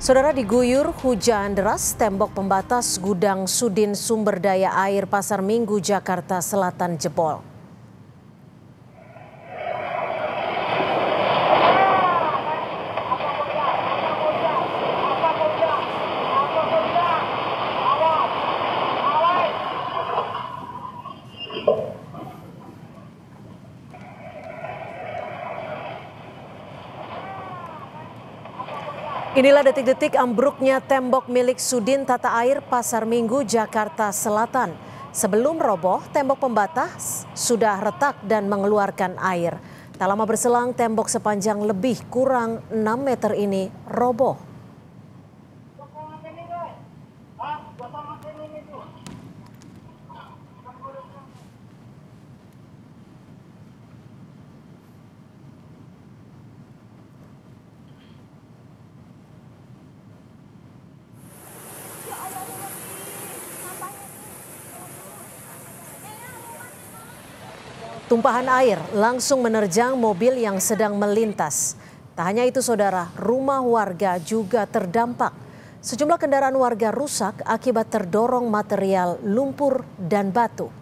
Saudara, diguyur hujan deras, tembok pembatas gudang Sudin Sumber Daya Air Pasar Minggu, Jakarta Selatan jebol. Inilah detik-detik ambruknya tembok milik Sudin Tata Air Pasar Minggu, Jakarta Selatan. Sebelum roboh, tembok pembatas sudah retak dan mengeluarkan air. Tak lama berselang, tembok sepanjang lebih kurang 6 meter ini roboh. Tumpahan air langsung menerjang mobil yang sedang melintas. Tak hanya itu saudara, rumah warga juga terdampak. Sejumlah kendaraan warga rusak akibat terdorong material lumpur dan batu.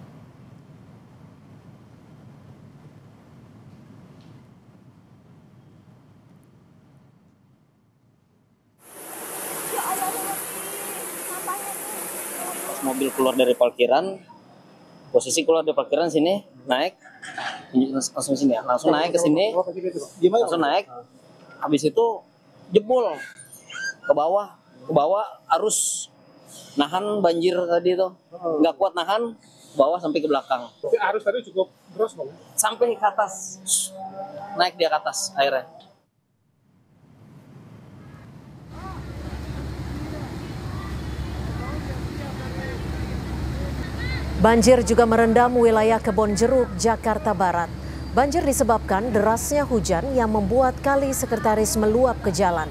Pas mobil keluar dari parkiran, posisi keluar dari parkiran sini, naik, langsung sini ya, langsung naik ke sini, langsung naik, habis itu jebol ke bawah arus nahan banjir tadi itu, nggak kuat nahan, bawah sampai ke belakang. Tapi arus tadi cukup deras bang? Sampai ke atas, naik dia ke atas airnya. Banjir juga merendam wilayah Kebonjeruk, Jakarta Barat. Banjir disebabkan derasnya hujan yang membuat kali Sekretaris meluap ke jalan.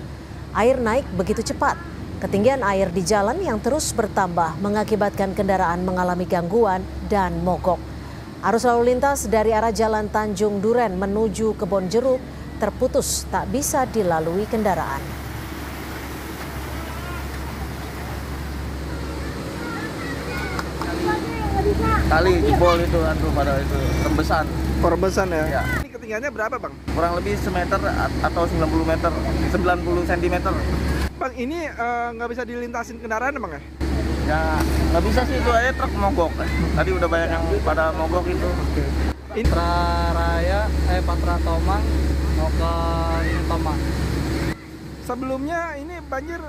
Air naik begitu cepat. Ketinggian air di jalan yang terus bertambah mengakibatkan kendaraan mengalami gangguan dan mogok. Arus lalu lintas dari arah Jalan Tanjung Duren menuju Kebonjeruk terputus, tak bisa dilalui kendaraan. Kali jebol itu pada itu rembesan. Rembesan ya? Ya. Ini ketinggiannya berapa bang? Kurang lebih semeter atau 90 meter, 90 cm. Bang ini nggak bisa dilintasin kendaraan bang ya? Ya nggak bisa sih, itu aja truk mogok. Tadi udah banyak yang pada mogok itu. Ini Patra Tomang mau ke Tomang. Sebelumnya ini banjir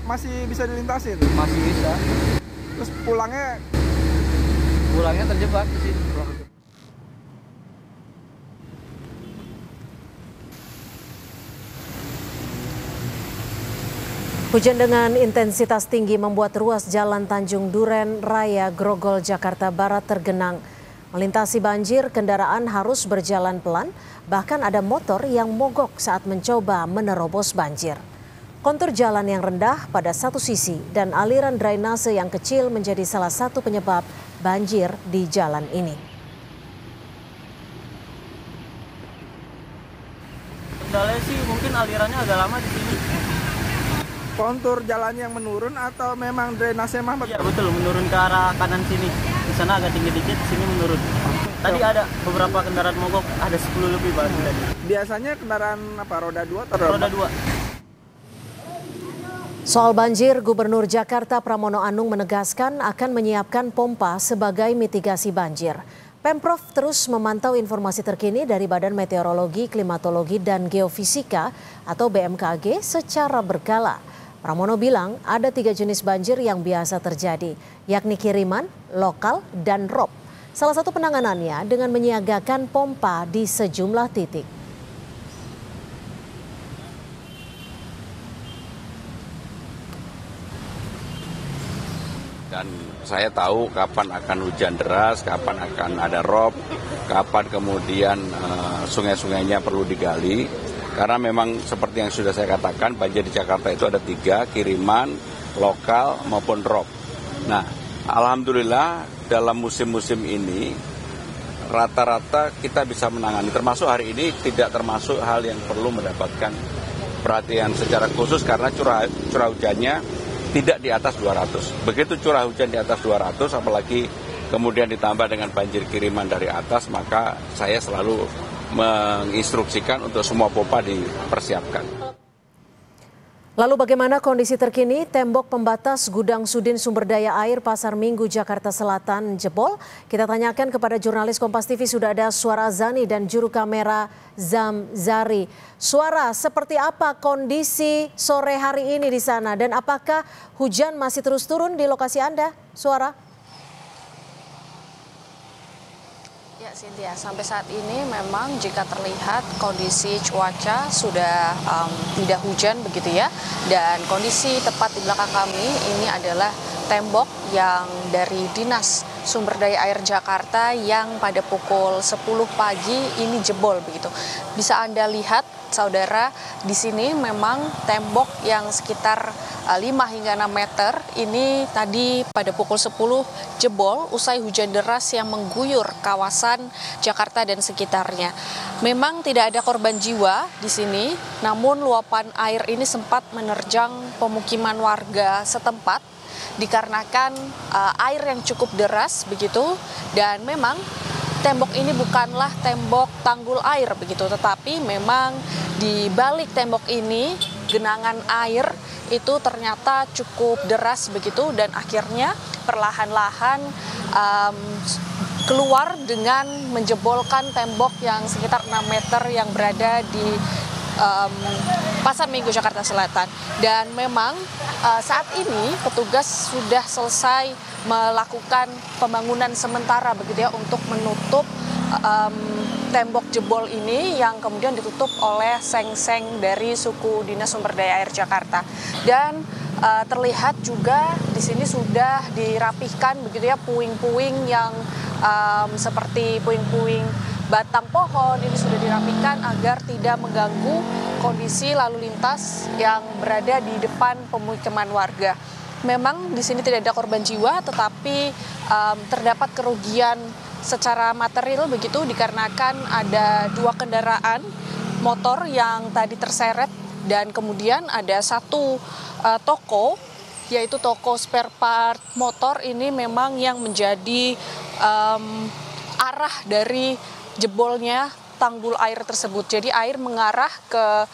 masih bisa dilintasin? Masih bisa. Terus pulangnya terjebak di sini. Hujan dengan intensitas tinggi membuat ruas Jalan Tanjung Duren Raya Grogol, Jakarta Barat tergenang. Melintasi banjir, kendaraan harus berjalan pelan, bahkan ada motor yang mogok saat mencoba menerobos banjir. Kontur jalan yang rendah pada satu sisi dan aliran drainase yang kecil menjadi salah satu penyebab banjir di jalan ini. Kendalanya sih mungkin alirannya agak lama di sini. kontur jalan yang menurun atau memang drainase mah? Iya betul, menurun ke arah kanan sini. Di sana agak tinggi dikit, di sini menurun. Tadi ada beberapa kendaraan mogok, ada 10 lebih tadi. Biasanya kendaraan apa, roda 2 atau Roda 2. Soal banjir, Gubernur Jakarta Pramono Anung menegaskan akan menyiapkan pompa sebagai mitigasi banjir. Pemprov terus memantau informasi terkini dari Badan Meteorologi, Klimatologi, dan Geofisika atau BMKG secara berkala. Pramono bilang ada 3 jenis banjir yang biasa terjadi, yakni kiriman, lokal, dan rob. Salah satu penanganannya dengan menyiagakan pompa di sejumlah titik. Dan saya tahu kapan akan hujan deras, kapan akan ada rob, kapan kemudian sungai-sungainya perlu digali. Karena memang seperti yang sudah saya katakan, banjir di Jakarta itu ada 3, kiriman, lokal maupun rob. Nah, alhamdulillah dalam musim-musim ini rata-rata kita bisa menangani. Termasuk hari ini tidak termasuk hal yang perlu mendapatkan perhatian secara khusus karena curah hujannya tidak di atas 200. Begitu curah hujan di atas 200, apalagi kemudian ditambah dengan banjir kiriman dari atas, maka saya selalu menginstruksikan untuk semua pompa dipersiapkan. Lalu bagaimana kondisi terkini tembok pembatas gudang Sudin Sumber Daya Air Pasar Minggu Jakarta Selatan jebol? Kita tanyakan kepada jurnalis Kompas TV, sudah ada Suara Azani dan juru kamera Zamzari. Suara, seperti apa kondisi sore hari ini di sana dan apakah hujan masih terus turun di lokasi Anda? Suara? Ya Cynthia, sampai saat ini memang jika terlihat kondisi cuaca sudah tidak hujan begitu ya. Dan kondisi tepat di belakang kami ini adalah tembok yang dari Dinas Sumber Daya Air Jakarta yang pada pukul 10 pagi ini jebol begitu. Bisa Anda lihat saudara, di sini memang tembok yang sekitar 5 hingga 6 meter ini tadi pada pukul 10 jebol usai hujan deras yang mengguyur kawasan Jakarta dan sekitarnya. Memang tidak ada korban jiwa di sini, namun luapan air ini sempat menerjang pemukiman warga setempat dikarenakan air yang cukup deras begitu, dan memang tembok ini bukanlah tembok tanggul air begitu, tetapi memang di balik tembok ini genangan air itu ternyata cukup deras begitu, dan akhirnya perlahan-lahan keluar dengan menjebolkan tembok yang sekitar 6 meter yang berada di Pasar Minggu Jakarta Selatan. Dan memang saat ini petugas sudah selesai melakukan pembangunan sementara begitu ya untuk menutup tembok jebol ini yang kemudian ditutup oleh seng-seng dari suku Dinas Sumber Daya Air Jakarta. Dan terlihat juga di sini sudah dirapihkan begitu ya puing-puing yang seperti puing-puing batang pohon ini sudah dirapikan agar tidak mengganggu kondisi lalu lintas yang berada di depan pemukiman warga. Memang di sini tidak ada korban jiwa, tetapi terdapat kerugian secara material begitu dikarenakan ada 2 kendaraan motor yang tadi terseret, dan kemudian ada 1 toko, yaitu toko spare part motor ini memang yang menjadi arah dari jebolnya tanggul air tersebut. Jadi air mengarah ke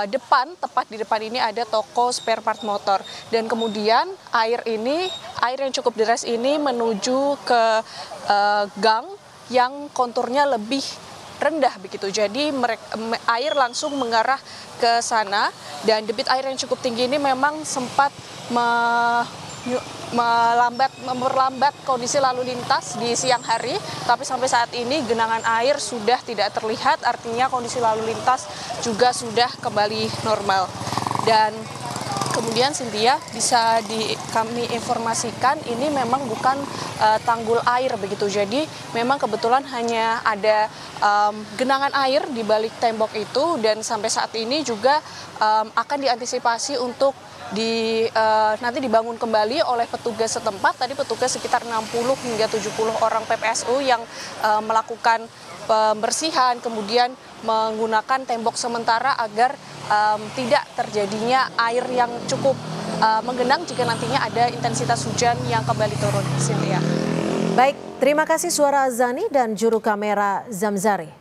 depan, tepat di depan ini ada toko spare part motor. Dan kemudian air yang cukup deras ini menuju ke gang yang konturnya lebih rendah begitu. Jadi air langsung mengarah ke sana, dan debit air yang cukup tinggi ini memang sempat memperlambat kondisi lalu lintas di siang hari, tapi sampai saat ini genangan air sudah tidak terlihat, artinya kondisi lalu lintas juga sudah kembali normal. Dan kemudian Cynthia, bisa kami informasikan ini memang bukan tanggul air begitu, jadi memang kebetulan hanya ada genangan air di balik tembok itu, dan sampai saat ini juga akan diantisipasi untuk nanti dibangun kembali oleh petugas setempat. Tadi petugas sekitar 60 hingga 70 orang PPSU yang melakukan pembersihan, kemudian menggunakan tembok sementara agar tidak terjadinya air yang cukup menggenang jika nantinya ada intensitas hujan yang kembali turun. Cynthia. Baik, terima kasih Suara Azani dan juru kamera Zamzari.